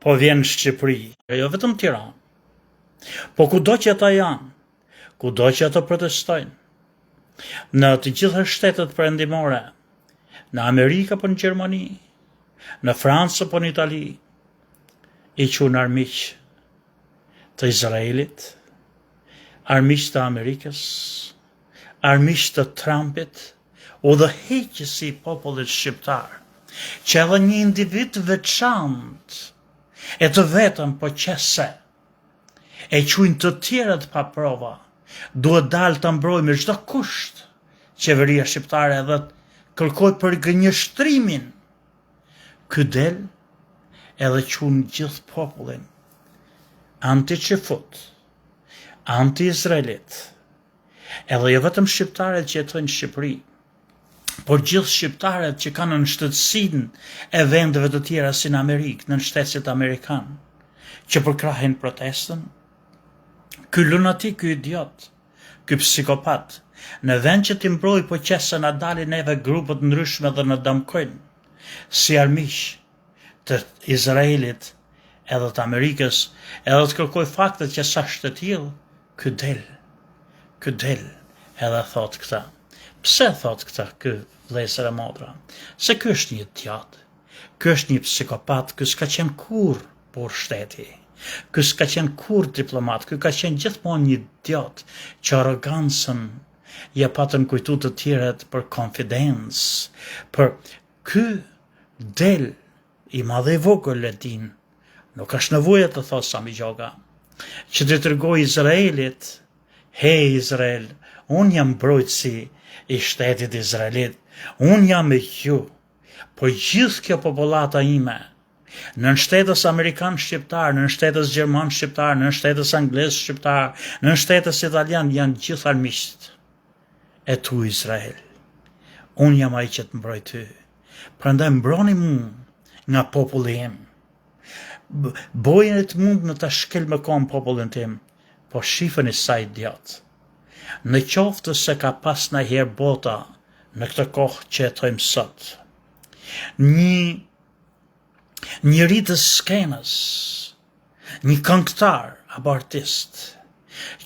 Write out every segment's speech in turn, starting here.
po vjen në Shqipëri, jo vetëm Tiranë, po kudo që ata janë, kudo që ata protestojnë, në të gjitha shtetet perëndimore, në Amerikë apo në Gjermani, në Francë apo në Itali, i qunë armiq të Izraelit, armiq të Amerikës, armiq të Trumpit, udhëheqësi i popullit shqiptar, që edhe një individ veçantë, e të vetëm po qese, e quajnë të tjerët pa prova, duhet dalë të mbrojë me çdo kusht qeveria shqiptare edhe të kërkoj për gënjeshtrimin. Ky del edhe qunë gjithë popullin anti-qifut, anti-izraelit, edhe jo vetëm shqiptarët që jetojnë në Shqipëri, por gjithë shqiptarët që kanë në shtetësinë e vendeve të tjera si në Amerikë, në shtetësit Amerikanë, që përkrahin protestën. Ky lunatik, ky idiot, ky psikopat, në vend që t'i mbrojë po qesën a dalin neve grupët ndryshme dhe në damkojnë, si armiq të Izraelit edhe të Amerikës, edhe të kërkoj faktet që sa është të tillë, ky del edhe thot këta. Pse thot këta ky vlezër e motra? Se ky është një idiot, ky është një psikopat, ky s'ka qenë kur por shteti, ky s'ka qenë kur diplomat, ky ka qenë gjithmonë një idiot që arrogancën ja patën kujtu të tjerët për konfidencë, për ky del i madhe i vogël e din, nuk është nevojë të thos Sami Gjoga, që të tregoj Izraelit, hey Izrael, unë jam mbrojtësi i shtetit izraelit, unë jam me ju, po gjithë kjo popolata ime, në shtetës Amerikan shqiptar, në shtetës Gjerman shqiptar, në shtetës Angles shqiptar, në shtetës Italian, janë gjithë armiqt e tu Izrael. Unë jam ai që të mbroj ty. Prandaj mbroni mua nga populli im. Bojën e të mund në të shkel me kohën popullin tim, po shifën i sa idiot. Në qoftë se ka pas në herë bota në këtë kohë që jetojmë sot, një rritë skenës, një këngëtar apo artist,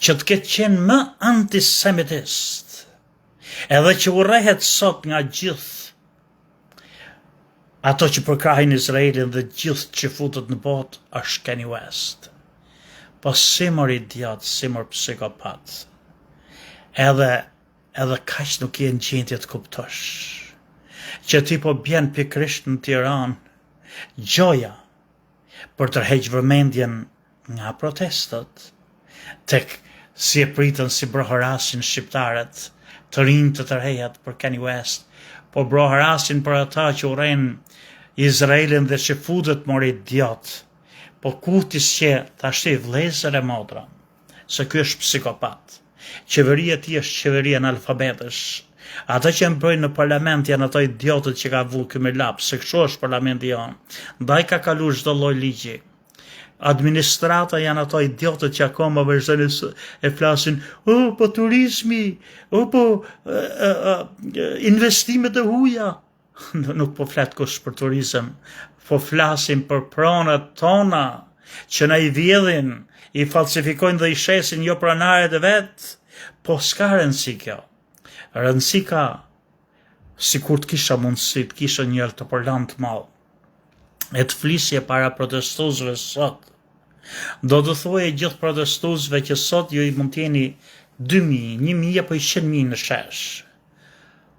që të ketë qenë më antisemitist, edhe që urrehet sot nga gjithë ato që përkrahin Izraelin dhe gjithë që futët në botë, është Kanye West. Po simër idiot, simër psikopat, edhe kaq nuk je në gjendje të kuptosh, që ti po bjen pikërisht në Tiranë gjoja për të rrheq vëmendjen nga protestat, tek si e pritën si broharasin shqiptarët, të rinj të tërhejat për Kanye West, po broharasin për ata që urren Izraelin dhe që futet mor idiot, po kutis që tashti vlezër e motra, se ky është psikopat. Qeveria ti është qeveria në alfabetësh. Ata që mbrojnë në parlament janë ato idiotët që ka vull ky me lap, se kështu është parlamenti jonë. Ndaj ka kalu çdo lloj ligji. Administrata janë ato idiotët që akoma vazhdojnë e flasin, po turizmi, po investimet e huaja. Nuk po flet kush për turizëm, po flasim për pronat tona, që na i vjedhin, i falsifikojnë dhe i shesin jo pronarët e vetë, po s'ka rëndësi kjo. Rëndësi ka, si kur të kisha mundësi, të kisha një altoparlant të madh, e të flisje para protestuesve sot, do të thuaj gjithë protestuesve që sot ju i mund t'jeni 2.000, 1.000 apo 100.000 në shesh.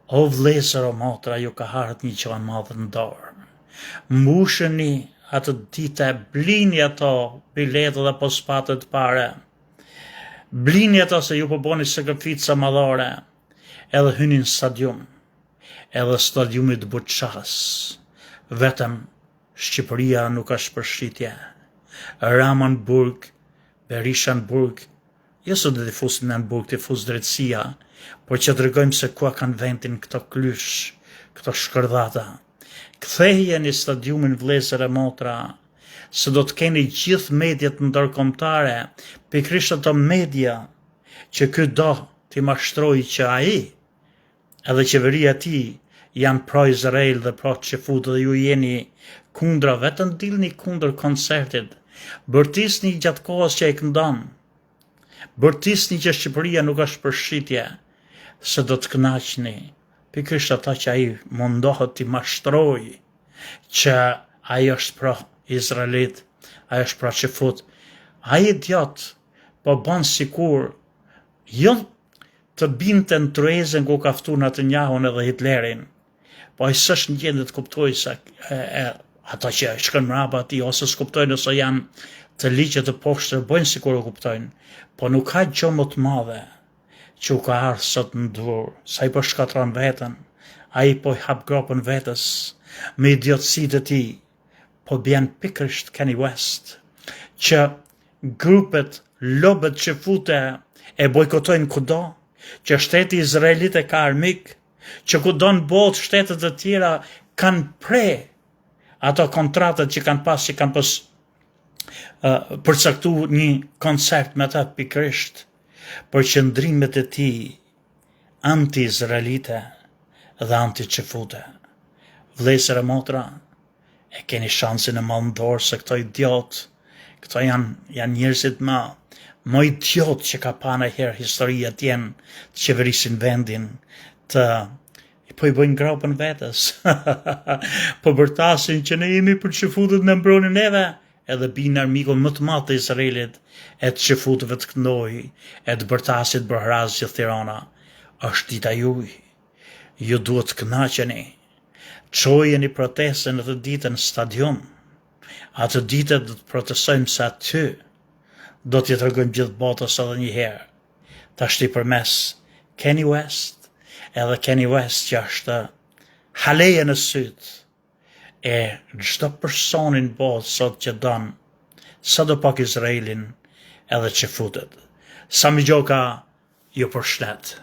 O vlezër o motra, ju ka harët një gjë e madhe në dorë. Mbusheni atë dite, blini ato biletë dhe pospatët pare, blini ato se ju po boni sakrifica madhore, edhe hynin stadium, edhe stadiumit Buças, vetëm Shqipëria nuk është përshitje. Ramanburg, Berishanburg, jo së dhe të fusin në Burg, të fus drejtësia, por që të regojmë se kua kanë vendin këto klysh, këto shkërdhata. Ktheje një stadiumin vlezër e motra, se do të keni gjithë mediat ndërkombëtare, pikrisht ato media që ky do t'i mashtroj që ai, edhe qeveria ti, janë pro-Izrael dhe pro-qefut dhe ju jeni kundra, vetëm dilni kundër koncertit, bërtisni gjatë kohës që e këndon, bërtisni që Shqipëria nuk është përshqitje, se do të kënaqni, pikërisht ata që ai mundohet t'i mashtroj, që ai është pro-Izraelit, ai është pro-qefut, ai idiot, po bën sikur jo të binte në truezën ku ka ftuar Netanjahun edhe Hitlerin, po ai s'është në gjendje të kuptojë se ata që shkojnë mbrapa atij ose s'kuptojnë ose janë të ligjit të poshtër, bëjnë sikur e kuptojnë, po nuk ka gjë më të madhe që u ka ardhur sot në dur, sa i po shkatron veten, ai po i hap gropën vetes me idiotësitë e tij, po bjen pikërisht Kanye West, që grupet, lobet që fute e bojkotojnë kudo, që shteti Izraelit e ka armik, që kudo në botë shtetet e tjera kanë pre ato kontratët që kanë pas përcaktu një koncert me ta pikërisht për qëndrimet e tij anti-izraelite dhe anti-qefute. Vlezër e motra, e keni shansin e malëndor se këto idiot, këto janë njerëzit më idiot që ka pa në herë historia t'jen të qeverisin vendin, po i bëjnë gropën vetës, po bërtasin që ne jemi për qefutët në mbronin neve, edhe binë armikun më të madh të Izraelit, e të qefutëve të këndoj, e të bërtasit bërhraz që Tirana, është dita juj, ju duhet të kënaqeni, çojeni protestën atë ditën në stadium, atë ditë do të protestojmë se aty do t'i tregojmë gjithë botës edhe një herë. Tashti përmes Kanye West, edhe Kanye West që është haleje në syt e çdo personin botë sot që don sadopak Izraelin edhe që futet. Sami Gjoka ju përshlet.